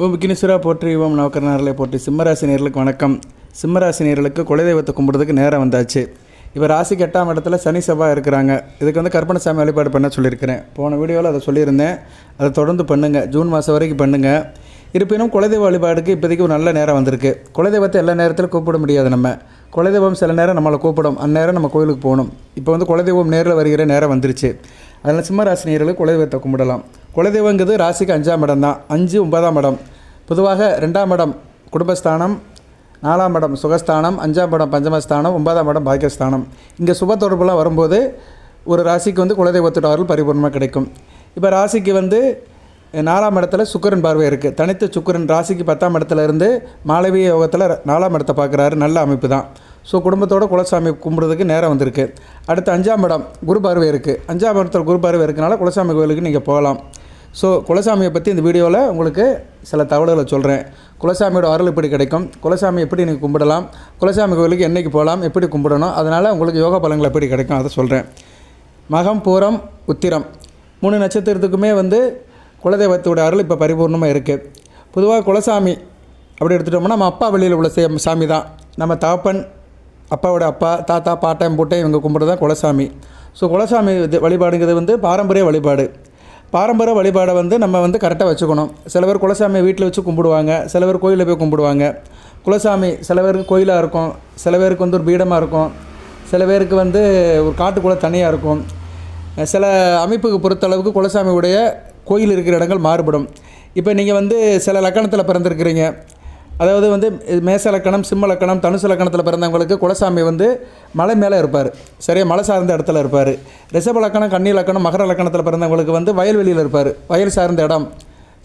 ஓம் விக்னேஸ்வரா போற்றி, ஓம் நவக்கரனாரிலே போற்றி. சிம்மராசி நேர்களுக்கு வணக்கம். சிம்மராசி நேர்களுக்கு குலதெய்வத்தை கும்பிட்றதுக்கு நேரம் வந்தாச்சு. இப்போ ராசிக்கு 8ஆம் இடத்துல சனி செவ்வாய் இருக்கிறாங்க. இதுக்கு வந்து கற்பனைசாமி வழிபாடு பண்ண சொல்லியிருக்கிறேன். போன வீடியோவில் அதை சொல்லியிருந்தேன். அதை தொடர்ந்து பண்ணுங்கள். ஜூன் மாதம் வரைக்கும் பண்ணுங்கள். இருப்பினும் குலதெய்வ வழிபாடுக்கு இப்போதைக்கு ஒரு நல்ல நேரம் வந்திருக்கு. குலதெய்வத்தை எல்லா நேரத்திலும் கூப்பிட முடியாது. நம்ம குலதெய்வம் சில நேரம் நம்மளை கூப்பிடும். அந்நேரம் நம்ம கோயிலுக்கு போகணும். இப்போ வந்து குலதெய்வம் நேரில் வருகிற நேரம் வந்துருச்சு. அதனால் சிம்மராசி நேர்களுக்கு குலதெய்வத்தை கும்பிடலாம். குலதெய்வங்கிறது ராசிக்கு 5ஆம் இடம் தான். 5, 9ஆம் இடம். பொதுவாக 2ஆம் இடம் குடும்பஸ்தானம், 4ஆம் இடம் சுகஸ்தானம், 5ஆம் இடம் பஞ்சமஸ்தானம், 9ஆம் இடம் பாக்கியஸ்தானம். இங்கே சுப தொடர்புலாம் வரும்போது ஒரு ராசிக்கு வந்து குலதெய்வத்தோட அருள் பரிபூர்ணமாக கிடைக்கும். இப்போ ராசிக்கு வந்து 4ஆம் இடத்துல சுக்கிரன் பார்வை இருக்குது. தனித்த சுக்கிரன் ராசிக்கு 10ஆம் இடத்துல இருந்து மாளவிய யோகத்தில் 4ஆம் இடத்தை பார்க்குறாரு. நல்ல அமைப்பு தான். ஸோ குடும்பத்தோட குலசாமி கும்பிட்றதுக்கு நேரம் வந்திருக்கு. அடுத்து 5ஆம் இடம் குரு பார்வை இருக்குது. 5ஆம் இடத்துல குரு பார்வை இருக்கனால குலசாமி கோயிலுக்கு நீங்கள் போகலாம். ஸோ குலசாமியை பற்றி இந்த வீடியோவில் உங்களுக்கு சில தகவல்களை சொல்கிறேன். குலசாமியோட அருள் எப்படி கிடைக்கும், குலசாமி எப்படி நீங்கள் கும்பிடலாம், குலசாமி கோயிலுக்கு என்றைக்கு போகலாம், எப்படி கும்பிடணும், அதனால் உங்களுக்கு யோகா பலன்கள் எப்படி கிடைக்கும் அதை சொல்கிறேன். மகம், பூரம், உத்திரம் 3 நட்சத்திரத்துக்குமே வந்து குலதெய்வத்தோட அருள் இப்போ பரிபூர்ணமாக இருக்குது. பொதுவாக குலசாமி அப்படி எடுத்துட்டோம்னா நம்ம அப்பா வெளியில் உள்ள சாமி தான். நம்ம தகப்பன், அப்பாவோட அப்பா, தாத்தா, பாட்டன், பூட்டை இவங்க கும்பிட்றது தான் குலசாமி. ஸோ குலசாமி வழிபாடுங்கிறது வந்து பாரம்பரிய வழிபாடு. பாரம்பரிய வழிபாடை வந்து நம்ம வந்து கரெக்டாக வச்சுக்கணும். சில பேர் குலசாமியை வீட்டில் வச்சு கும்பிடுவாங்க, சில பேர் கோயிலில் போய் கும்பிடுவாங்க. குலசாமி சில பேருக்கு கோயிலாக இருக்கும், சில பேருக்கு வந்து ஒரு பீடமாக இருக்கும், சில பேருக்கு வந்து ஒரு காட்டுக்குள்ளே தனியாக இருக்கும். சில அமைப்புக்கு பொறுத்தளவுக்கு குலசாமியுடைய கோயில் இருக்கிற இடங்கள் மாறுபடும். இப்போ நீங்கள் வந்து சில லக்கணத்தில் பிறந்திருக்கிறீங்க, அதாவது வந்து மேச லக்கணம், சிம்ம லக்கணம், தனுசு லக்கணத்தில் பிறந்தவங்களுக்கு குலசாமி வந்து மலை மேலே இருப்பார். சரியா, மலை சார்ந்த இடத்துல இருப்பார். ரிஷப லக்கணம், கன்னி லக்கணம், மகர லக்கணத்தில் பிறந்தவங்களுக்கு வந்து வயல்வெளியில் இருப்பார். வயல் சார்ந்த இடம்,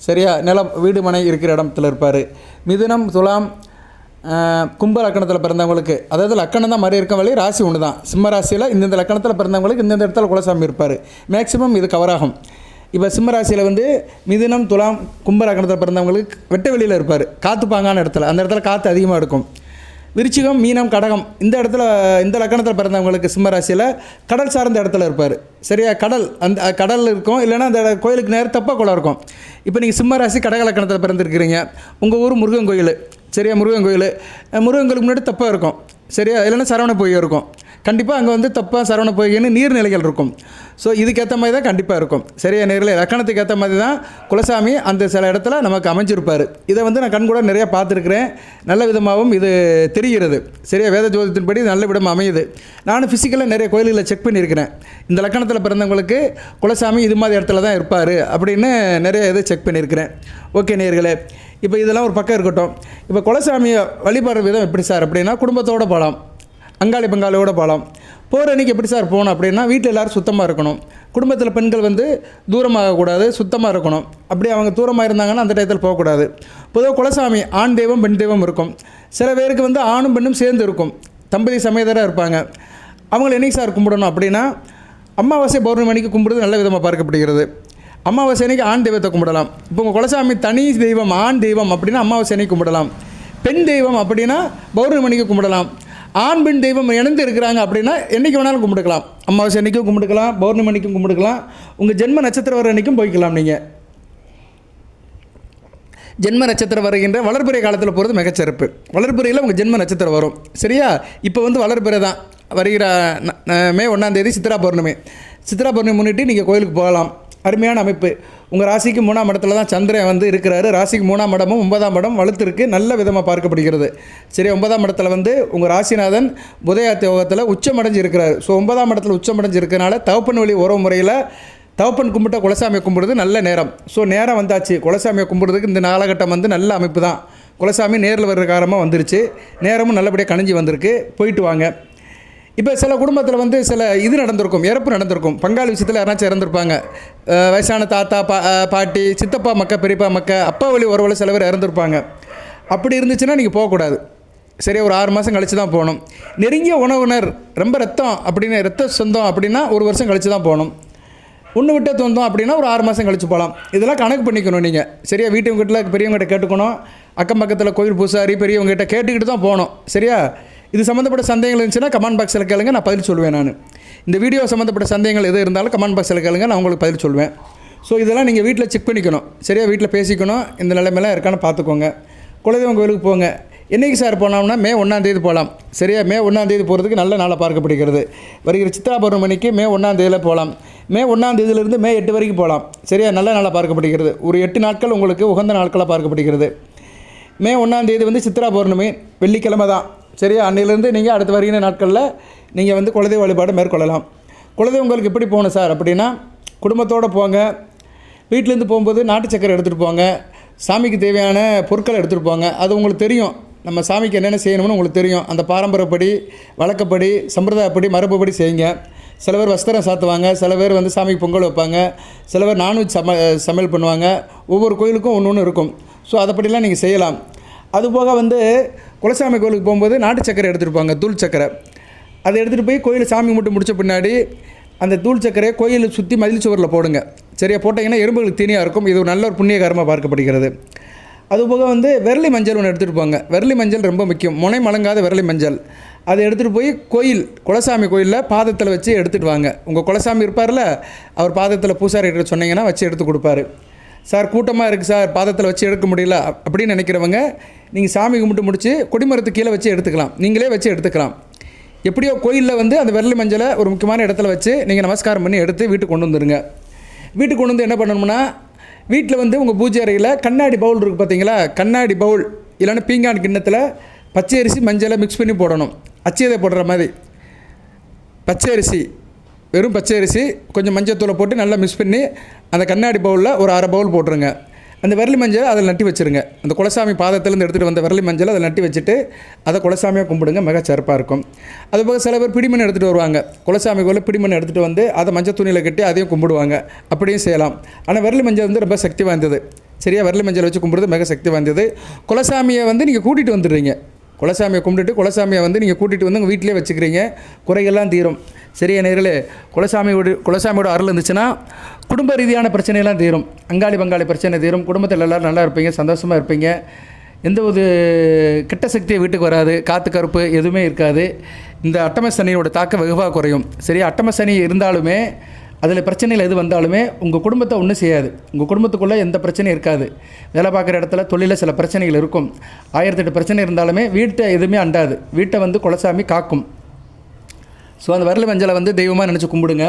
சரியா, நிலம், வீடு மனை இருக்கிற இடத்துல இருப்பார். மிதுனம், துலாம், கும்ப லக்கணத்தில் பிறந்தவங்களுக்கு, அதாவது லக்கணம் தான் மாதிரி இருக்க வழி, ராசி ஒன்று தான். சிம்ம ராசியில் இந்தந்த லக்கணத்தில் பிறந்தவங்களுக்கு இந்தந்த இடத்துல குலசாமி இருப்பார். மேக்சிமம் இது கவர் ஆகும். இப்போ சிம்மராசியில் வந்து மிதுனம், துலாம், கும்ப லக்கணத்தில் பிறந்தவங்களுக்கு வெட்ட வெளியில் இருப்பார். காற்றுப்பாங்கான இடத்துல, அந்த இடத்துல காற்று அதிகமாக இருக்கும். விருச்சிகம், மீனம், கடகம் இந்த லக்கணத்தில் பிறந்தவங்களுக்கு சிம்மராசியில் கடல் சார்ந்த இடத்துல இருப்பார். சரியா, அந்த கடல் இருக்கும், இல்லைன்னா அந்த கோயிலுக்கு நேரம் தப்பாக குளம் இருக்கும். இப்போ நீங்கள் சிம்மராசி கடக லக்கணத்தில் பிறந்திருக்கிறீங்க, உங்கள் ஊர் முருகன் கோயில், சரியா, முருகன் கோயிலுக்கு முன்னாடி தப்பாக இருக்கும். சரியா, இல்லைன்னா சரவண பொய்கை இருக்கும். கண்டிப்பாக அங்கே வந்து தப்பாக சரவண பொய்கைன்னு நீர்நிலைகள் இருக்கும். ஸோ இதுக்கேற்ற மாதிரி தான் கண்டிப்பாக இருக்கும். சரியா, நேரில் லக்கணத்துக்கு ஏற்ற மாதிரி தான் குலசாமி அந்த சில இடத்துல நமக்கு அமைஞ்சிருப்பார். இதை வந்து நான் கண் கூட நிறையா பார்த்துருக்குறேன். நல்ல விதமாகவும் இது தெரிகிறது. சரியா, வேத ஜோதிடத்தின்படி நல்ல விதமாக அமையுது. நானும் ஃபிசிக்கலாக நிறைய கோயில்களை செக் பண்ணியிருக்கிறேன். இந்த லக்கணத்தில் பிறந்தவங்களுக்கு குலசாமி இது மாதிரி இடத்துல தான் இருப்பார் அப்படின்னு நிறைய இதை செக் பண்ணியிருக்கிறேன். ஓகே நேயர்களே, இப்போ இதெல்லாம் ஒரு பக்கம் இருக்கட்டும். இப்போ குலசாமியை வழிபடுற விதம் எப்படி சார் அப்படின்னா, குடும்பத்தோடு போகலாம், அங்காளி பங்காளியோடு போகலாம். போகிற அன்றைக்கி எப்படி சார் போகணும் அப்படின்னா, வீட்டில் எல்லோரும் சுத்தமாக இருக்கணும். குடும்பத்தில் பெண்கள் வந்து தூரமாகக்கூடாது, சுத்தமாக இருக்கணும். அப்படி அவங்க தூரமாக இருந்தாங்கன்னா அந்த டயத்தில் போகக்கூடாது. பொதுவாக குலசாமி ஆண் தெய்வம், பெண் தெய்வம் இருக்கும். சில பேருக்கு வந்து ஆணும் பெண்ணும் சேர்ந்து இருக்கும், தம்பதி சமேதராக இருப்பாங்க. அவங்கள என்னைக்கு சார் கும்பிடணும் அப்படின்னா, அமாவாசை பௌர்ணமி அன்னைக்கு கும்பிடுறது நல்ல விதமாக பார்க்கப்படுகிறது. அமாவாசை அன்னைக்கு ஆண் தெய்வத்தை கும்பிடலாம். இப்போ உங்கள் குலசாமி தனி தெய்வம், ஆண் தெய்வம் அப்படின்னா அமாவாசை அன்னைக்கு கும்பிடலாம். பெண் தெய்வம் அப்படின்னா பௌர்ணமி அன்னைக்கு கும்பிடலாம். ஆண் பெண் தெய்வம் இணைந்து இருக்கிறாங்க அப்படின்னா என்றைக்கு வேணாலும் கும்பிட்டுக்கலாம். அமாவாசை அன்றைக்கும் கும்பிட்டுக்கலாம், பௌர்ணமி அன்றைக்கும் கும்பிட்டுக்கலாம். உங்கள் ஜென்ம நட்சத்திரம் வர அன்றைக்கும் போய்க்கலாம். நீங்கள் ஜென்ம நட்சத்திரம் வருகின்ற வளர்பிறை காலத்தில் போகிறது மிகச்சிறப்பு. வளர்பிறையில் உங்கள் ஜென்ம நட்சத்திரம் வரும். சரியா, இப்போ வந்து வளர்பிறை தான் வருகிற மே 1ஆம் தேதி சித்ரா பௌர்ணமி முன்னிட்டு நீங்கள் கோயிலுக்கு போகலாம். அருமையான அமைப்பு. உங்கள் ராசிக்கு 3ஆம் இடத்துல தான் சந்திரன் வந்து இருக்கிறாரு. ராசிக்கு 3ஆம் இடமும் 9ஆம் இடம் வலுத்திருக்கு, நல்ல விதமாக பார்க்கப்படுகிறது. சரி, 9ஆம் இடத்துல வந்து உங்கள் ராசிநாதன் புதயாத்த யோகத்தில் உச்சமடைஞ்சு இருக்கிறார். ஸோ 9ஆம் இடத்துல உச்சமடைஞ்சு இருக்கிறனால தகப்பன் வழி உறவு முறையில் தகப்பன் கும்பிட்ட குலசாமியை கும்பிடுறது நல்ல நேரம். ஸோ நேரம் வந்தாச்சு. குலசாமியை கும்பிடுறதுக்கு இந்த காலகட்டம் வந்து நல்ல அமைப்பு தான். குலசாமி நேரில் வர்ற காரணமாக வந்துருச்சு. நேரமும் நல்லபடியாக கணிஞ்சு வந்திருக்கு. போயிட்டு வாங்க. இப்போ சில குடும்பத்தில் வந்து சில இது நடந்திருக்கும், இறப்பு நடந்திருக்கும். பங்காளி விஷயத்தில் யாராச்சும் இறந்துருப்பாங்க. வயசான தாத்தா, பாட்டி, சித்தப்பா மக்க, பெரியப்பா மக்க, அப்பா வழி உறவில் சில பேர் இறந்துருப்பாங்க. அப்படி இருந்துச்சுன்னா நீங்கள் போகக்கூடாது. சரியா, ஒரு 6 மாதம் கழித்து தான் போகணும். நெருங்கிய உணவினர், ரொம்ப ரத்த சொந்தம் அப்படின்னா 1 வருஷம் கழித்து தான் போகணும். ஒன்று விட்ட சொந்தம் அப்படின்னா ஒரு 6 மாதம் கழித்து போகலாம். இதெல்லாம் கணக்கு பண்ணிக்கணும் நீங்கள். சரியா, வீட்டுக்கிட்ட பெரியவங்ககிட்ட கேட்டுக்கணும். அக்கம் பக்கத்தில் கோயில் பூசாரி பெரியவங்ககிட்ட கேட்டுக்கிட்டு தான் போகணும். சரியா, இது சம்மந்தப்பட்ட சந்தேகங்கள் இருந்துச்சுன்னா கமெண்ட் பாக்ஸில் கேளுங்க, நான் பதில் சொல்லுவேன். நான் இந்த வீடியோ சம்மந்தப்பட்ட சந்தேகங்கள் எது இருந்தாலும் கமெண்ட் பாக்ஸில் கேளுங்க, நான் உங்களுக்கு பதில் சொல்லுவேன். ஸோ இதெல்லாம் நீங்கள் வீட்டில் செக் பண்ணிக்கணும். சரியா, வீட்டில் பேசிக்கணும். இந்த நிலைமையெல்லாம் இருக்கான்னு பார்த்துக்கோங்க. குலதெய்வம் கோயிலுக்கு போங்க. என்றைக்கு சார் போனோம்னா மே 1 போகலாம். சரியா, மே 1 போகிறதுக்கு நல்ல நாளாக பார்க்கப்படுகிறது. வருகிற சித்ரா பௌர்ணமிக்கு மே 1 போகலாம். மே 1 மே 8 வரைக்கும் போகலாம். சரியா, நல்ல நாளாக பார்க்கப்படுகிறது. ஒரு 8 நாட்கள் உங்களுக்கு உகந்த நாட்களாக பார்க்கப்படுகிறது. மே 1 வந்து சித்ரா பௌர்ணமி, வெள்ளிக்கிழமை தான். சரியா, அன்னையிலேருந்து நீங்கள் அடுத்து வருகிற நாட்களில் நீங்கள் வந்து குலதெய்வ வழிபாடு மேற்கொள்ளலாம். குலதெய்வம் உங்களுக்கு எப்படி போகணும் சார் அப்படின்னா, குடும்பத்தோடு போங்க. வீட்டிலேருந்து போகும்போது நாட்டு சக்கரை எடுத்துகிட்டு போங்க. சாமிக்கு தேவையான பொருட்களை எடுத்துகிட்டு போங்க. அது உங்களுக்கு தெரியும், நம்ம சாமிக்கு என்னென்ன செய்யணும்னு உங்களுக்கு தெரியும். அந்த பாரம்பரியப்படி, வழக்கப்படி, சம்பிரதாயப்படி, மரபுப்படி செய்யுங்க. சில பேர் வஸ்திரம் சாத்துவாங்க, சில பேர் வந்து சாமிக்கு பொங்கல் வைப்பாங்க, சில பேர் நான்வெஜ் சமையல் பண்ணுவாங்க. ஒவ்வொரு கோயிலுக்கும் ஒன்று இருக்கும். ஸோ அதைப்படிலாம் நீங்கள் செய்யலாம். அதுபோக வந்து குலசாமி கோயிலுக்கு போகும்போது நாட்டு சக்கரை எடுத்துகிட்டு போங்க, தூள் சக்கரை. அதை எடுத்துகிட்டு போய் கோயில் சாமி கும்பிட்டு முடித்த பின்னாடி அந்த தூள் சக்கரையை கோயிலை சுற்றி மதில் சுவரில் போடுங்க. சரியா, போட்டிங்கன்னா எறும்புகளுக்கு தீனியாக இருக்கும். இது ஒரு நல்ல ஒரு புண்ணியகாரமாக பார்க்கப்படுகிறது. அதுபோக வந்து விரலி மஞ்சள் ஒன்று எடுத்துகிட்டு போங்க. விரலி மஞ்சள் ரொம்ப முக்கியம். முனை மலங்காத விரலி மஞ்சள் அதை எடுத்துகிட்டு போய் கோயில் குலசாமி கோயிலில் பாதத்தில் வச்சு எடுத்துகிட்டு வாங்க. உங்கள் குலசாமி இருப்பார்ல, அவர் பாதத்தில் பூசாரிகிட்ட சொன்னீங்கன்னா வச்சு எடுத்து கொடுப்பாரு. சார் கூட்டமாக இருக்குது சார், பாதத்தில் வச்சு எடுக்க முடியல அப்படின்னு நினைக்கிறவங்க, நீங்கள் சாமி கும்பிட்டு முடித்து கொடிமரத்து கீழே வச்சு எடுத்துக்கலாம். நீங்களே வச்சு எடுத்துக்கலாம். எப்படியோ கோயிலில் வந்து அந்த விரலி மஞ்சளை ஒரு முக்கியமான இடத்துல வச்சு நீங்கள் நமஸ்காரம் பண்ணி எடுத்து வீட்டுக்கு கொண்டு வந்துடுங்க. வீட்டுக்கு கொண்டு வந்து என்ன பண்ணணும்னா, வீட்டில் வந்து உங்கள் பூஜை அறையில் கண்ணாடி பவுல் இருக்குது பார்த்தீங்களா, கண்ணாடி பவுல் இல்லைன்னா பீங்கான் கிண்ணத்தில் பச்சை அரிசி மஞ்சளை மிக்ஸ் பண்ணி போடணும். அச்சதை போடுற மாதிரி பச்சை அரிசி, வெறும் பச்சை அரிசி கொஞ்சம் மஞ்சத்தூளை போட்டு நல்லா மிக்ஸ் பண்ணி அந்த கண்ணாடி பவுலில் ஒரு அரை பவுல் போட்டுருங்க. அந்த விரலி மஞ்சள் அதில் நட்டி வச்சுருங்க. அந்த குலசாமி பாதத்திலேருந்து எடுத்துகிட்டு வந்த விரலி மஞ்சள் அதில் நட்டி வச்சுட்டு அதை குலசாமியாக கும்பிடுங்க. மிக சிறப்பாக இருக்கும். அதுபோக சில பேர் பிடிமண் எடுத்துகிட்டு வருவாங்க. குலசாமி கோயிலில் பிடிமண் எடுத்துகிட்டு வந்து அதை மஞ்சள் துணியில் கட்டி அதையும் கும்பிடுவாங்க. அப்படியும் செய்யலாம். ஆனால் விரலி மஞ்சள் வந்து ரொம்ப சக்தி வாய்ந்தது. சரியா, விரலி மஞ்சள் வச்சு கும்பிடுறது மிக சக்தி வாய்ந்தது. குலசாமியை வந்து நீங்கள் கூட்டிகிட்டு வந்துடுறீங்க. குலசாமியை கும்பிட்டுட்டு குலசாமியை வந்து நீங்கள் கூட்டிகிட்டு வந்து உங்கள் வீட்டிலே வச்சுக்கிறீங்க. குறைகள்லாம் தீரும். சரியா நேர்களே, குலசாமியோட அருள் இருந்துச்சுன்னா குடும்ப ரீதியான பிரச்சனையெல்லாம் தீரும். அங்காளி பங்காளி பிரச்சனை தீரும். குடும்பத்தில் எல்லோரும் நல்லா இருப்பீங்க, சந்தோஷமாக இருப்பீங்க. எந்த ஒரு கெட்ட சக்தியை வீட்டுக்கு வராது. காற்று கருப்பு எதுவுமே இருக்காது. இந்த அட்டம சனியோட தாக்கம் வெகுவாக குறையும். சரியா, அட்டம சனி இருந்தாலுமே அதில் பிரச்சனைகள் எது வந்தாலுமே உங்கள் குடும்பத்தை ஒன்றும் செய்யாது. உங்கள் குடும்பத்துக்குள்ளே எந்த பிரச்சனையும் இருக்காது. வேலை பார்க்குற இடத்துல தொழிலில் சில பிரச்சனைகள் இருக்கும். 1008 பிரச்சனை இருந்தாலுமே வீட்டை எதுவுமே அண்டாது. வீட்டை வந்து குலசாமி காக்கும். ஸோ அந்த விரலி மஞ்சளை வந்து தெய்வமாக நினச்சி கும்பிடுங்க.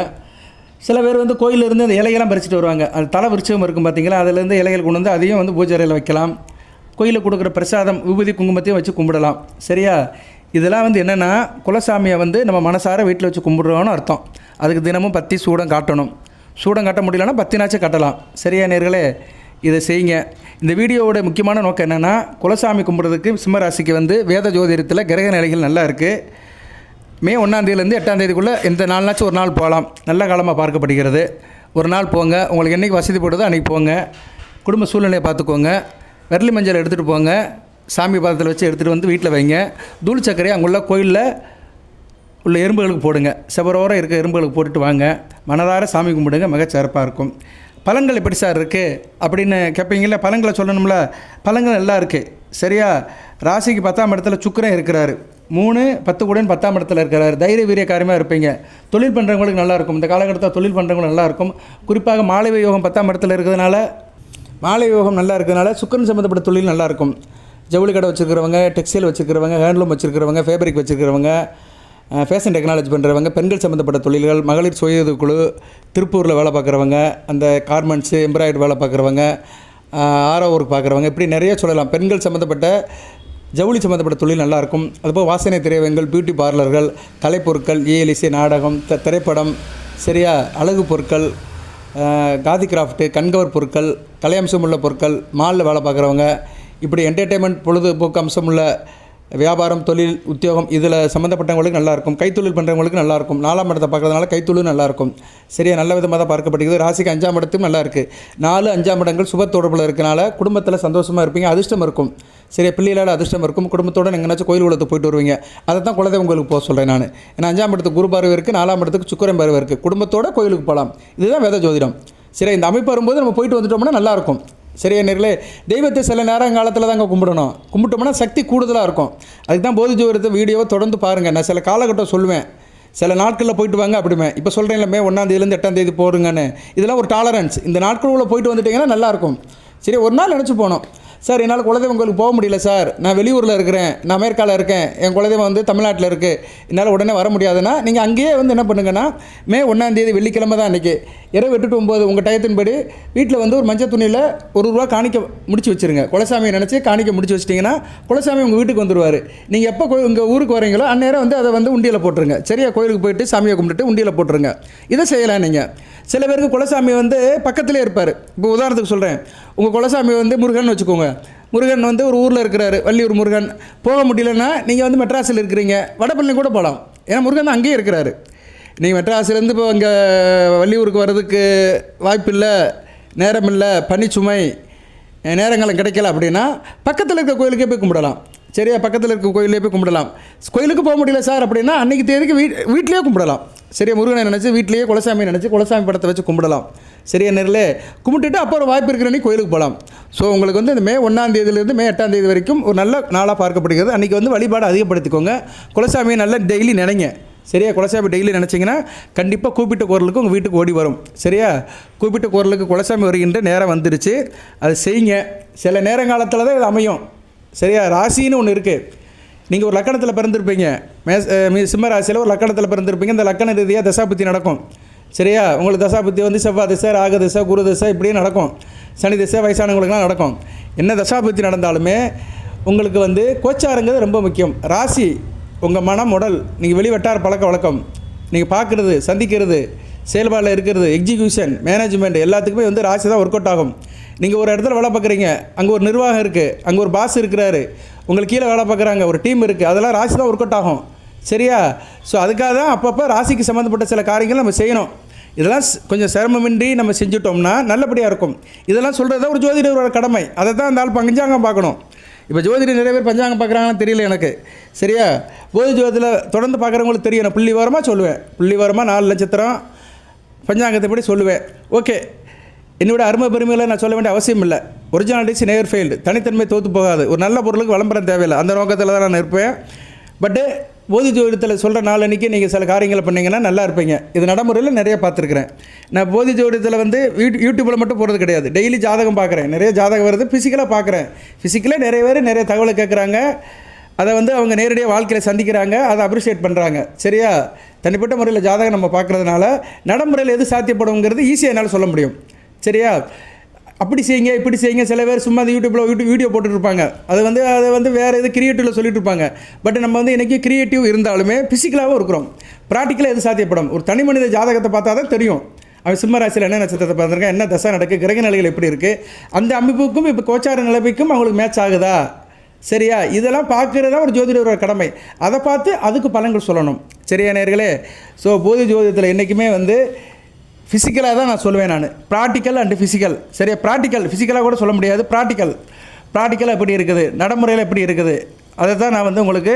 சில பேர் வந்து கோயிலிருந்து அந்த இலையெல்லாம் பறிச்சுட்டு வருவாங்க. அது தலை விருட்சம் இருக்கும் பார்த்தீங்களா, அதிலேருந்து இலைகள் கொண்டு வந்து அதையும் வந்து பூஜை அறையில் வைக்கலாம். கோயிலில் கொடுக்குற பிரசாதம் விபூதி குங்குமத்தையும் வச்சு கும்பிடலாம். சரியா, இதெல்லாம் வந்து என்னென்னா குலசாமியை வந்து நம்ம மனசார வீட்டில் வச்சு கும்பிட்றோன்னு அர்த்தம். அதுக்கு தினமும் பத்தி சூடம் காட்டணும். சூடம் காட்ட முடியலன்னா பத்தினாச்சும் காட்டலாம். சரியா நேர்களே, இதை செய்யுங்க. இந்த வீடியோவோட முக்கியமான நோக்கம் என்னென்னா, குலசாமி கும்பிட்றதுக்கு சிம்மராசிக்கு வந்து வேத ஜோதிடத்தில் கிரக நிலைகள் நல்லா இருக்குது. மே 1 8 எந்த நாள்னாச்சும் ஒரு நாள் போகலாம். நல்ல காலமாக பார்க்கப்படுகிறது. ஒரு நாள் போங்க. உங்களுக்கு என்றைக்கு வசதி போடுதோ அன்றைக்கி போங்க. குடும்ப சூழ்நிலையை பார்த்துக்கோங்க. விரலி மஞ்சள் எடுத்துகிட்டு போங்க. சாமி பாதத்தில் வச்சு எடுத்துகிட்டு வந்து வீட்டில் வைங்க. தூள் சர்க்கரையை அங்குள்ள கோயிலில் உள்ள எறும்புகளுக்கு போடுங்க. செவரோரம் இருக்க எறும்புகளுக்கு போட்டுட்டு வாங்க. மனதார சாமி கும்பிடுங்க. மிக சிறப்பாக இருக்கும். பழங்கள் எப்படி சார் இருக்குது அப்படின்னு கேட்பீங்கள. பழங்களை சொல்லணும்ல. பழங்கள் நல்லா இருக்குது. சரியா, ராசிக்கு 10ஆம் இடத்துல சுக்கிரன் இருக்கிறாரு. 3, 10 கூட 10ஆம் இடத்துல இருக்கிறார். தைரிய வீரிய காரியமாக இருப்பீங்க. தொழில் பண்ணுறவங்களுக்கு நல்லாயிருக்கும். இந்த காலகட்டத்தில் தொழில் பண்ணுறவங்களுக்கு நல்லாயிருக்கும். குறிப்பாக மாலை யோகம் 10ஆம் இடத்துல இருக்கிறதுனால, மாலை யோகம் நல்லா இருக்கிறதுனால சுக்கிரன் சம்மந்தப்பட்ட தொழில் நல்லாயிருக்கும். ஜவுளி கடை வச்சுருக்கிறவங்க, டெக்ஸ்டைல் வச்சுருக்கிறவங்க, ஹேண்ட்லூம் வச்சுருக்கிறவங்க, ஃபேப்ரிக் வச்சுருக்கிறவங்க, ஃபேஷன் டெக்னாலஜி பண்ணுறவங்க, பெண்கள் சம்மந்தப்பட்ட தொழில்கள், மகளிர் சுய உதவி குழு, திருப்பூரில் வேலை பார்க்குறவங்க, அந்த கார்மெண்ட்ஸு, எம்ப்ராய்டரி வேலை பார்க்குறவங்க, ஆரோ ஒர்க் பார்க்குறவங்க, இப்படி நிறைய சொல்லலாம். பெண்கள் சம்மந்தப்பட்ட ஜவுளி சம்மந்தப்பட்ட தொழில் நல்லாயிருக்கும். அதுபோல் வாசனை திரையங்கள், பியூட்டி பார்லர்கள், கலைப்பொருட்கள், இசை, நாடகம், திரைப்படம், சரியா, அழகு பொருட்கள், காதி கிராஃப்ட்டு, கண்கவர் பொருட்கள், கலையம்சம் உள்ள பொருட்கள், மாலில் வேலை பார்க்குறவங்க, இப்படி என்டர்டெயின்மெண்ட் பொழுதுபோக்கு அம்சமுள்ள வியாபாரம், தொழில், உத்தியோகம் இதில் சம்மந்தப்பட்டவங்களுக்கு நல்லாயிருக்கும். கைத்தொழில் பண்ணுறவங்களுக்கு நல்லாயிருக்கும். 4ஆம் இடத்தை பார்க்குறதுனால கைத்தொழில் நல்லாயிருக்கும். சரியா, நல்ல விதமாக தான் பார்க்கப்படுகிறது. ராசிக்கு 5ஆம் இடத்தும் நல்லா இருக்குது. 4, 5ஆம் இடங்கள் சுப தொடர்பில் இருக்கனால குடும்பத்தில் சந்தோஷமாக இருப்பீங்க. அதிர்ஷ்டம் இருக்கும். சரியா, பிள்ளைகளால் அதிர்ஷ்டம் இருக்கும். குடும்பத்தோடு எங்கேனாச்சும் கோயில் குளத்துக்கு போயிட்டு வருவீங்க. அதை தான் குலதெய்வம் கோயிலுக்கு போக சொல்கிறேன் நான். ஏன்னா 5ஆம் இடத்துக்கு குரு பார்வை இருக்குது, 4ஆம் இடத்துக்கு சுக்கிரன் பார்வை இருக்குது. குடும்பத்தோடு கோயிலுக்கு போகலாம். இதுதான் வேத ஜோதிடம். சரி, இந்த அமைப்பு வரும்போது நம்ம போயிட்டு வந்துட்டோம்னா நல்லாயிருக்கும். சரியா நேர்களே, தெய்வத்தை சில நேரங்காலத்தில் தாங்க கும்பிடணும். கும்பிட்டோம்னா சக்தி கூடுதலாக இருக்கும். அதுக்கு தான் போதி ஜோதிடத்தை வீடியோவை தொடர்ந்து பாருங்கள். நான் சில காலகட்டம் சொல்லுவேன். சில நாட்களில் போயிட்டு வாங்க அப்படிமே. இப்போ சொல்கிறேன்ல மே 1ஆம் தேதியிலேருந்து 8ஆம் தேதி போடுங்கன்னு, இதெல்லாம் ஒரு டாலரன்ஸ். இந்த நாட்களுக்குள்ளே போயிட்டு வந்துட்டிங்கன்னா நல்லாயிருக்கும். சரி, ஒரு நாள் நினச்சி போனோம், சார் என்னால் குலதெய்வம் கோயிலுக்கு போக முடியல சார், நான் வெளியூரில் இருக்கிறேன், நான் அமெரிக்காவில் இருக்கேன், என் குலதெய்வம் வந்து தமிழ்நாட்டில் இருக்குது, என்னால் உடனே வர முடியாதுன்னா நீங்கள் அங்கேயே வந்து என்ன பண்ணுங்கன்னா, மே 1ஆம் தேதி வெள்ளிக்கிழமை தான் அன்றைக்கி இரவு 8 to 9 உங்கள் டயத்தின்படி வீட்டில் வந்து ஒரு மஞ்சள் துணியில் ₹1 காணிக்க முடிச்சு வச்சுருங்க. குலசாமியை நினச்சி காணிக்க முடிச்சு வச்சிட்டிங்கன்னா குலசாமி உங்கள் வீட்டுக்கு வந்துடுவார். நீங்கள் எப்போ உங்கள் ஊருக்கு வரீங்களோ அந்நேரம் வந்து அதை வந்து உண்டியில் போட்டுருங்க. சரியா, கோயிலுக்கு போயிட்டு சாமியை கும்பிட்டுட்டு உண்டியில் போட்டுருங்க. இதை செய்யலாம் நீங்கள். சில பேருக்கு குலசாமி வந்து பக்கத்திலே இருப்பார். இப்போ உதாரணத்துக்கு சொல்கிறேன், உங்கள் குலசாமி வந்து முருகன் வச்சுக்கோங்க. முருகன் வந்து ஒரு ஊரில் இருக்கிறாரு, வள்ளியூர் முருகன். போக முடியலன்னா நீங்கள் வந்து மெட்ராஸில் இருக்கிறீங்க, வடபழனி கூட போகலாம். ஏன்னா முருகன் தான் அங்கேயே இருக்கிறாரு. நீங்கள் மெட்ராஸ்லேருந்து இப்போ இங்கே வள்ளியூருக்கு வர்றதுக்கு வாய்ப்பு இல்லை, நேரம் இல்லை, பனிச்சுமை, நேரங்களும் கிடைக்கல அப்படின்னா பக்கத்தில் இருக்க கோயிலுக்கே போய் கும்பிடலாம். சரியா, பக்கத்தில் இருக்க கோயிலே போய் கும்பிடலாம். கோயிலுக்கு போக முடியல சார் அப்படின்னா அன்றைக்கி தேதிக்கு வீட்லேயே கும்பிடலாம். சரியா, முருகனை நினச்சி வீட்லேயே குலசாமி நினச்சி குலசாமி படத்தை வச்சு கும்பிடலாம். சரியா, நேரில் கும்பிட்டுட்டு அப்புறம் வாய்ப்பு இருக்கிற அன்றைக்கி கோயிலுக்கு போகலாம். ஸோ உங்களுக்கு வந்து இந்த மே 1ஆம் தேதியிலேருந்து மே 8ஆம் தேதி வரைக்கும் ஒரு நல்ல நாளாக பார்க்கப்படுகிறது. அன்றைக்கி வந்து வழிபாடு அதிகப்படுத்திக்கோங்க. குலசாமியை நல்லா டெய்லி நினைங்க. சரியா, குலசாமி டெய்லி நினச்சிங்கன்னா கண்டிப்பாக கூப்பிட்ட குரலுக்கு உங்கள் வீட்டுக்கு ஓடி வரும். சரியா, கூப்பிட்ட குரலுக்கு குலசாமி வருகின்ற நேரம் வந்துருச்சு, அது செய்யுங்க. சில நேரங்காலத்தில் தான் இது அமையும். சரியா, ராசின்னு ஒன்று இருக்குது. நீங்கள் ஒரு லக்கணத்தில் பிறந்திருப்பீங்க, சிம்ம ராசியில் ஒரு லக்கணத்தில் பிறந்திருப்பீங்க. இந்த லக்கண ரீதியாக தசாபுத்தி நடக்கும். சரியா, உங்களுக்கு தசாபுத்தி வந்து செவ்வாய் திசை, ராக திசை, குரு திசை இப்படியே நடக்கும். சனி திசை வயசானவங்களுக்குலாம் நடக்கும். என்ன தசாபுத்தி நடந்தாலுமே உங்களுக்கு வந்து கோச்சாரங்கிறது ரொம்ப முக்கியம். ராசி உங்கள் மனம், உடல், நீங்கள் வெளிவட்டார பழக்க வழக்கம், நீங்கள் பார்க்குறது, சந்திக்கிறது, செயல்பாடில் இருக்கிறது, எக்ஸிக்யூஷன், மேனேஜ்மெண்ட் எல்லாத்துக்குமே வந்து ராசி தான் ஒர்க் அவுட் ஆகும். நீங்கள் ஒரு இடத்துல வேலை பார்க்குறீங்க, அங்கே ஒரு நிர்வாகம் இருக்குது, அங்கே ஒரு பாஸ் இருக்கிறாரு, உங்களுக்கு கீழே வேலை பார்க்குறாங்க, ஒரு டீம் இருக்குது, அதெல்லாம் ராசி தான் ஒர்க் அவுட் ஆகும். சரியா, ஸோ அதுக்காக தான் அப்பப்போ ராசிக்கு சம்மந்தப்பட்ட சில காரியங்கள் நம்ம செய்யணும். இதெல்லாம் கொஞ்சம் சிரமமின்றி நம்ம செஞ்சுட்டோம்னா நல்லபடியாக இருக்கும். இதெல்லாம் சொல்கிறது தான் ஒரு ஜோதிடரோட கடமை. அதை தான் அந்த ஆள் பஞ்சாங்கம் பார்க்கணும். இப்போ ஜோதிடர் நிறைய பேர் பஞ்சாங்கம் பார்க்குறாங்கன்னு தெரியல எனக்கு. சரியா, போதி ஜோதிடத்தில் தொடர்ந்து பார்க்குறவங்களுக்கு தெரியும். நான் புள்ளி வாரமாக சொல்லுவேன், புள்ளி வாரமாக 4 நட்சத்திரம் பஞ்சாங்கத்தை படி சொல்லுவேன். ஓகே, என்னோட அருமை பெருமைகளை நான் சொல்ல வேண்டிய அவசியம் இல்லை. ஒரிஜினாலிட்டிஸ் நேர் ஃபெயில்டு, தனித்தன்மை தோற்று போகாது. ஒரு நல்ல பொருளுக்கு விளம்பரம் தேவையில்லை. அந்த நோக்கத்தில் தான் நான் இருப்பேன். பட்டு போதி ஜோதிடத்தில் சொல்கிற நாள் அன்றைக்கி நீங்கள் சில காரியங்களை பண்ணிங்கன்னா நல்லா இருப்பீங்க. இது நடைமுறையில் நிறைய பார்த்துருக்குறேன். நான் போதி ஜோதிடத்தில் வந்து யூடியூப்பில் மட்டும் போகிறது கிடையாது, டெய்லி ஜாதகம் பார்க்குறேன். நிறைய ஜாதகம் வருது, ஃபிசிக்கலாக பார்க்குறேன். ஃபிசிக்கலாக நிறைய பேர் நிறைய தகவலை கேட்குறாங்க, அதை வந்து அவங்க நேரடியாக வாழ்க்கையில் சந்திக்கிறாங்க, அதை அப்ரிஷியேட் பண்ணுறாங்க. சரியா, தனிப்பட்ட முறையில் ஜாதகம் நம்ம பார்க்குறதுனால நடைமுறையில் எது சாத்தியப்படுங்கிறது ஈஸியாக என்னால் சொல்ல முடியும். சரியா, அப்படி செய்யுங்க இப்படி செய்யுங்க. சில பேர் சும்மா அந்த யூடியூப்பில் வீடியோ போட்டுட்ருப்பாங்க, அதை வந்து வேறு எது கிரியேட்டிவில் சொல்லிட்டு இருப்பாங்க. பட் நம்ம வந்து இன்றைக்கி கிரியேட்டிவ் இருந்தாலுமே ஃபிசிக்கலாகவும் இருக்கிறோம். ப்ராக்டிக்கலாக எது சாத்தியப்படும், ஒரு தனி மனித ஜாதகத்தை பார்த்தா தான் தெரியும் அவன் சிம்ம ராசியில் என்ன நட்சத்திரத்தை பார்த்துருக்கேன், என்ன தசை நடக்குது, கிரக நிலைகள் எப்படி இருக்குது, அந்த அமைப்புக்கும் இப்போ கோச்சார நிலைமைக்கும் அவங்களுக்கு மேட்ச் ஆகுதா. சரியா, இதெல்லாம் பார்க்குறது தான் ஒரு ஜோதிடரோட கடமை. அதை பார்த்து அதுக்கு பலன்கள் சொல்லணும். சரியா நேயர்களே, ஸோ போதி ஜோதிடத்தில் என்றைக்குமே வந்து ஃபிசிக்கலாக தான் நான் சொல்லுவேன். நான் ப்ராக்டிக்கல் அண்டு ஃபிசிக்கல். சரியா, ப்ராக்டிக்கல் ஃபிசிக்கலாக கூட சொல்ல முடியாது, ப்ராக்டிக்கலாக எப்படி இருக்குது, நடைமுறையில் எப்படி இருக்குது, அதை தான் நான் வந்து உங்களுக்கு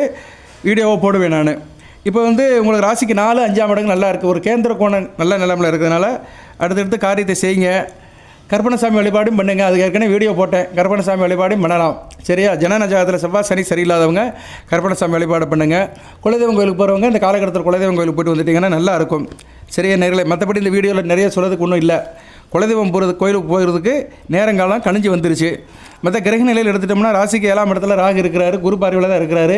வீடியோவாக போடுவேன். நான் இப்போ வந்து உங்களுக்கு ராசிக்கு 4, 5ஆம் இடங்கள் நல்லா இருக்குது, ஒரு கேந்திர கோணம் நல்ல நிலைமையில் இருக்கிறதுனால அடுத்தடுத்து காரியத்தை செய்யுங்க. கற்பனசாமி வழிபாடும் பண்ணுங்கள். அதுக்கு ஏற்கனவே வீடியோ போட்டேன், கற்பனசாமி வழிபாடும் பண்ணலாம். சரியா, ஜனன ஜாதகத்தில் செவ்வாய் சனி சரியில்லாதவங்க கற்பனசாமி வழிபாடு பண்ணுங்கள். குலதெய்வம் கோயிலுக்கு போகிறவங்க இந்த காலகட்டத்தில் குலதெய்வம் கோயிலுக்கு போய்ட்டு வந்துட்டிங்கன்னா நல்லா இருக்கும். சரியா நேரில், மற்றபடி இந்த வீடியோவில் நிறைய சொல்கிறதுக்கு ஒன்றும் இல்லை. குலதெய்வம் கோயிலுக்கு போகிறதுக்கு நேரங்காலம் கணிஞ்சு வந்துருச்சு. மற்ற கிரக நிலையில் எடுத்துட்டோம்னா ராசிக்கு 7ஆம் இடத்துல ராகு இருக்கிறாரு, குரு பார்வையில் தான் இருக்கிறாரு.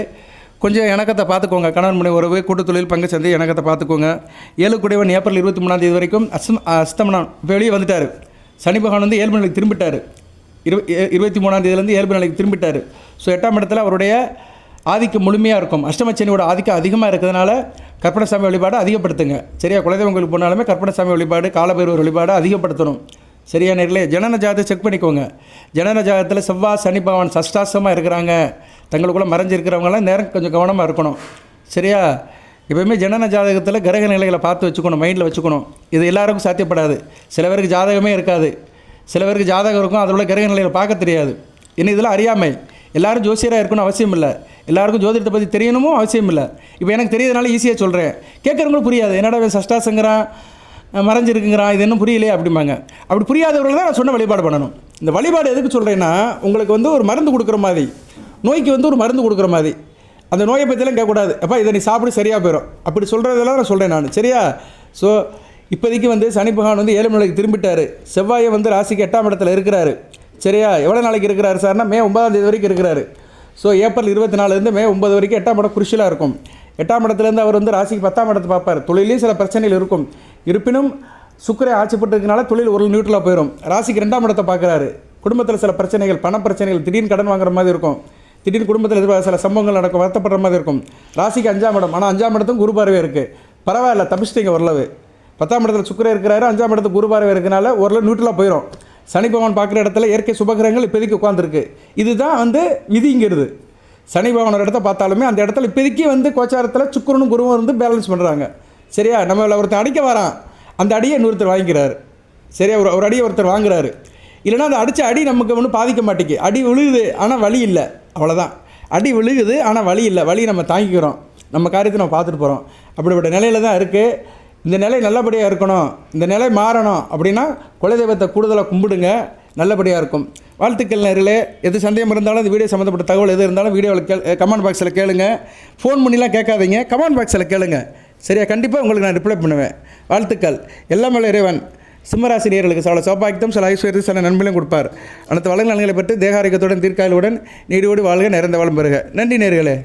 கொஞ்சம் இணக்கத்தை பார்த்துக்கோங்க. கணவன் மனை உறவு, கூட்டுத்தொழில், பங்கு சந்தை இணக்கத்தை பார்த்துக்கோங்க. 7 குடைவன் ஏப்ரல் 23ஆம் தேதி வரைக்கும் அஸ்தமனம் இப்போ வெளியே வந்துட்டார். சனி பகவான் வந்து இயல்பு நிலைக்கு திரும்பிட்டார். 23ஆம் தேதியிலேருந்து இயல்பு நிலைக்கு திரும்பிட்டார். ஸோ 8ஆம் இடத்துல அவருடைய ஆதிக்கம் முழுமையாக இருக்கும். அஷ்டமச்சனியோட ஆதிக்கம் அதிகமாக இருக்கிறதுனால கற்பனசாமி வழிபாடு அதிகப்படுத்துங்க. சரியா, குலதெய்வம் கோயிலுக்கு போனாலுமே கற்பனசாமி வழிபாடு, காலபைரவர் வழிபாடு அதிகப்படுத்தணும். சரியா நேர்களே, ஜனன ஜாதகத்தை செக் பண்ணிக்கோங்க. ஜனன ஜாதகத்தில் செவ்வாய் சனி பகவான் சஷ்டாசமாக இருக்கிறாங்க, தங்களுக்குள்ளே மறைஞ்சிருக்கிறவங்களாம் நேரம் கொஞ்சம் கவனமாக இருக்கணும். சரியா, எப்போயுமே ஜனன ஜாதகத்தில் கிரக நிலைகளை பார்த்து வச்சுக்கணும், மைண்டில் வச்சுக்கணும். இது எல்லாருக்கும் சாத்தியப்படாது. சில பேருக்கு ஜாதகமே இருக்காது, சில பேருக்கு ஜாதகம் இருக்கும், அதில் உள்ள கிரக நிலைகளை பார்க்க தெரியாது. இன்னும் இதெல்லாம் அறியாமை. எல்லோரும் ஜோசியராக இருக்கணும் அவசியம் இல்லை, எல்லாருக்கும் ஜோதிடத்தை பற்றி தெரியணுமும் அவசியம் இல்லை. இப்போ எனக்கு தெரியறதுனால ஈஸியாக சொல்கிறேன், கேட்குறவங்களும் புரியாது. என்னடா சஷ்டாசங்கிறான், மறைஞ்சிருக்குங்கிறான், இது இன்னும் புரியலையே அப்படிம்பாங்க. அப்படி புரியாதவர்கள் தான் நான் சொன்ன வழிபாடு பண்ணணும். இந்த வழிபாடு எதுக்கு சொல்கிறேன்னா, உங்களுக்கு வந்து ஒரு மருந்து கொடுக்குற மாதிரி, நோய்க்கு வந்து ஒரு மருந்து கொடுக்குற மாதிரி. அந்த நோயை பற்றிலாம் கேட்கக்கூடாது. அப்போ இதை நீ சாப்பிடு சரியாக போயிடும் அப்படி சொல்கிறதெல்லாம் நான் சொல்கிறேன் நான். சரியா? ஸோ இப்போதைக்கு வந்து சனி பகவான் வந்து 7 நிலைக்கு திரும்பிட்டார். செவ்வாயை வந்து ராசிக்கு 8ஆம் இடத்துல இருக்கிறாரு. சரியா? எவ்வளோ நாளைக்கு இருக்கிறாரு சார்னா மே 9ஆம் தேதி வரைக்கும் இருக்கிறாரு. ஸோ ஏப்ரல் 24 மே 9 வரைக்கும் 8ஆம் இடம் குருஷிலாக இருக்கும். 8ஆம் இடத்துலேருந்து அவர் வந்து ராசிக்கு 10ஆம் இடத்தை பார்ப்பார். தொழிலையும் சில பிரச்சனைகள் இருக்கும். இருப்பினும் சுக்கிரை ஆட்சிப்பட்டிருக்கனால தொழில் ஒரு நியூட்ரலாக போயிடும். ராசிக்கு 2ஆம் இடத்தை பார்க்குறாரு. குடும்பத்தில் சில பிரச்சனைகள், பண பிரச்சனைகள், திடீர்னு கடன் வாங்குற மாதிரி இருக்கும். திடீர்னு குடும்பத்தில் சில சம்பவங்கள் நடக்கும், வருத்தப்படுற மாதிரி இருக்கும். ராசிக்கு 5ஆம் இடம், ஆனால் 5ஆம் இடத்தும் குரு பார்வை இருக்குது. பரவாயில்ல, தப்பிச்சிட்டிங்க ஓரளவு. 10ஆம் இடத்துல சுக்கிரை இருக்கிறாரு, 5ஆம் இடத்துக்கு குரு பார்வை இருக்கனால ஓரளவு நியூட்ரலாக போயிடும். சனி பகவான் பார்க்குற இடத்துல இயற்கை சுபகிரகங்கள் இப்போதைக்கு உட்காந்துருக்கு. இதுதான் வந்து விதிங்கிறது. சனி பகவான் ஒரு இடத்த பார்த்தாலுமே அந்த இடத்துல இப்போதைக்கு வந்து கோச்சாரத்தில் சுக்கிரனும் குருவும் வந்து பேலன்ஸ் பண்ணுறாங்க. சரியா? நம்ம ஒருத்தர் அடிக்க வரான், அந்த அடியை இன்னொருத்தர் வாங்கிக்கிறாரு. சரியா? ஒரு அடியை ஒருத்தர் வாங்குறாரு. இல்லைனா அந்த அடித்த அடி நமக்கு ஒன்றும் பாதிக்க மாட்டேங்குது. அடி விழுகுது ஆனால் வலி இல்லை, அவ்வளோதான். அடி விழுகுது ஆனால் வலி இல்லை. வலி நம்ம தாங்கிக்கிறோம், நம்ம காரியத்தை நம்ம பார்த்துட்டு போகிறோம். அப்படிப்பட்ட நிலையில் தான் இருக்குது. இந்த நிலை நல்லபடியாக இருக்கணும், இந்த நிலை மாறணும் அப்படின்னா குலதெய்வத்தை கூடுதலாக கும்பிடுங்க, நல்லபடியாக இருக்கும். வாழ்த்துக்கள் நேர்களே. எது சந்தேகம் இருந்தாலும் இந்த வீடியோ சம்மந்தப்பட்ட தகவல் எது இருந்தாலும் வீடியோவில் கமெண்ட் பாக்ஸில் கேளுங்க. ஃபோன் பண்ணிலாம் கேட்காதீங்க, கமெண்ட் பாக்ஸில் கேளுங்க. சரியா? கண்டிப்பாக உங்களுக்கு நான் ரிப்ளை பண்ணுவேன். வாழ்த்துக்கள். எல்லாம் வல்ல இறைவன் சிம்மராசி நேயர்களுக்கு சில சௌபாக்கியம், சில ஐஸ்வர்யம், சில நன்மையும் கொடுப்பார். அனைத்து வளங்கள் நலன்களை பெற்று தேகாரிக்கத்துடன் தீர்க்காயலுடன் நீடியோடு வாழ்க, நிறைந்த வளம் பெறுக. நன்றி நேயர்களே.